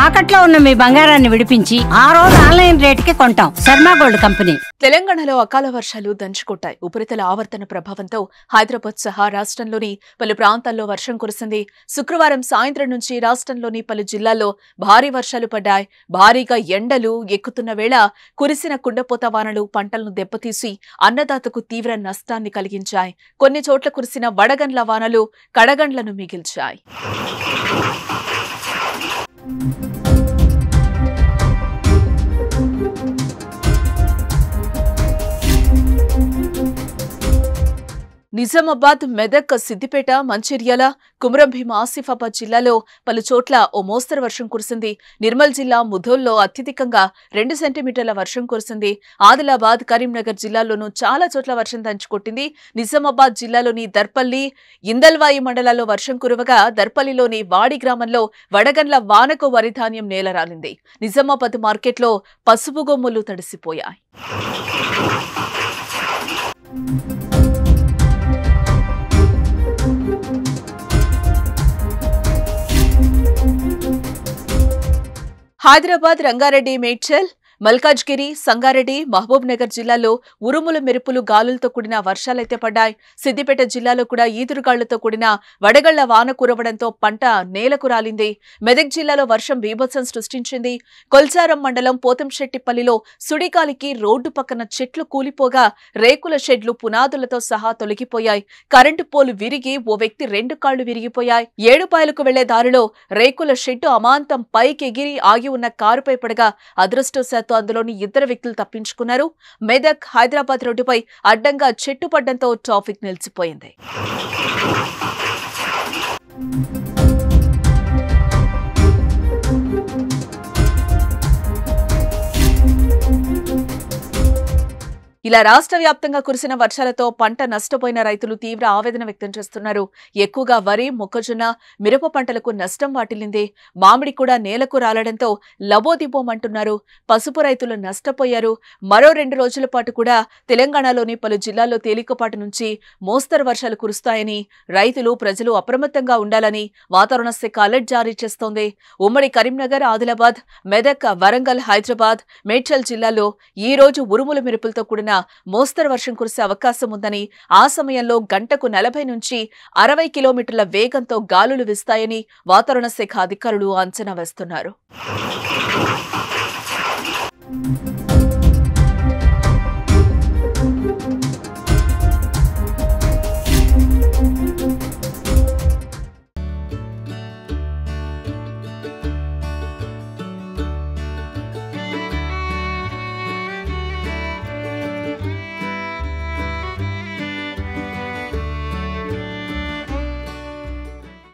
తాకట్లో ఉన్న మీ బంగారాన్ని విడిపించి ఆ రోజు ఆన్లైన్ రేటుకి కొంటాం. Sharma gold company. తెలంగాణలో అకాల వర్షాలు దంచుకొట్టాయి. ఉపరితల ఆవర్తన ప్రభావంతో హైదరాబాద్ సహా రాష్ట్రంలోని పలు ప్రాంతాల్లో వర్షం కురిసింది. శుక్రవారం సాయంత్రం నుంచి రాష్ట్రంలోని పలు జిల్లాల్లో భారీ వర్షాలు పడ్డాయి. భారీగా ఎండలు ఎక్కుతున్న వేళ కురిసిన కుండపోత వానలు పంటలను దెబ్బతీసి అన్నదాతకు తీవ్ర నష్టాన్ని కలిగించాయి. కొన్ని చోట్ల కురిసిన వడగండ్ల వానలు కడగండ్లను మిగిల్చాయి. నిజామాబాద్, మెదక్, సిద్దిపేట, మంచిర్యాల, కుమ్రంభీం, ఆసిఫాబాద్ జిల్లాలో పలు చోట్ల ఓ మోస్తరు వర్షం కురిసింది. నిర్మల్ జిల్లా ముధోల్లో అత్యధికంగా 2 సెంటీమీటర్ల వర్షం కురిసింది. ఆదిలాబాద్, కరీంనగర్ జిల్లాల్లోనూ చాలా చోట్ల వర్షం దంచుకొట్టింది. నిజామాబాద్ జిల్లాలోని దర్పల్లి, ఇందల్వాయి మండలాల్లో వర్షం కురవగా దర్పల్లిలోని వాడి గ్రామంలో వడగండ్ల వానకు వరిధాన్యం నేలరాలింది. నిజామాబాద్ మార్కెట్లో పసుపు గొమ్ములు తడిసిపోయాయి. హైదరాబాద్, రంగారెడ్డి, మేడ్చల్, మల్కాజ్గిరి, సంగారెడ్డి, మహబూబ్ నగర్ జిల్లాలో ఉరుములు, మెరుపులు, గాలులతో కూడిన వర్షాలైతే పడ్డాయి. సిద్దిపేట జిల్లాలో కూడా ఈదురుగాళ్లతో కూడిన వడగళ్ల వాన కురవడంతో పంట నేలకు రాలింది. మెదక్ జిల్లాలో వర్షం బీభత్సం సృష్టించింది. కొల్చారం మండలం పోతంశెట్టిపల్లిలో సుడిగాలికి రోడ్డు పక్కన చెట్లు కూలిపోగా రేకుల షెడ్లు పునాదులతో సహా తొలగిపోయాయి. కరెంటు పోలు విరిగి ఓ వ్యక్తి 2 కాళ్లు విరిగిపోయాయి. ఏడుపాయలకు వెళ్లే దారిలో రేకుల షెడ్డు అమాంతం పైకెగిరి ఆగి ఉన్న కారుపై పడగా అదృష్టవశాత్తు అందులోని 2 వ్యక్తులు తప్పించుకున్నారు. మెదక్, హైదరాబాద్ రోడ్డుపై అడ్డంగా చెట్టు పడ్డంతో ట్రాఫిక్ నిలిచిపోయింది. ఇలా రాష్ట్ర వ్యాప్తంగా కురిసిన వర్షాలతో పంట నష్టపోయిన రైతులు తీవ్ర ఆవేదన వ్యక్తం చేస్తున్నారు. ఎక్కువగా వరి, మొక్కజొన్న, మిరప పంటలకు నష్టం వాటిల్లింది. మామిడి కూడా నేలకు రాలడంతో లబోదిబోమంటున్నారు. పసుపు రైతులు నష్టపోయారు. మరో 2 రోజుల పాటు కూడా తెలంగాణలోని పలు జిల్లాల్లో తేలికపాటి నుంచి మోస్తరు వర్షాలు కురుస్తాయని రైతులు, ప్రజలు అప్రమత్తంగా ఉండాలని వాతావరణ శాఖ అలర్ట్ జారీ చేస్తోంది. ఉమ్మడి కరీంనగర్, ఆదిలాబాద్, మెదక్, వరంగల్, హైదరాబాద్, మేడ్చల్ జిల్లాల్లో ఈ రోజు ఉరుముల మెరుపులతో కూడిన మోస్తరు వర్షం కురిసే అవకాశం ఉందని, ఆ సమయంలో గంటకు 40 నుంచి 60 కిలోమీటర్ల వేగంతో గాలులు వీస్తాయని వాతావరణ శాఖ అధికారులు అంచనా వేస్తున్నారు.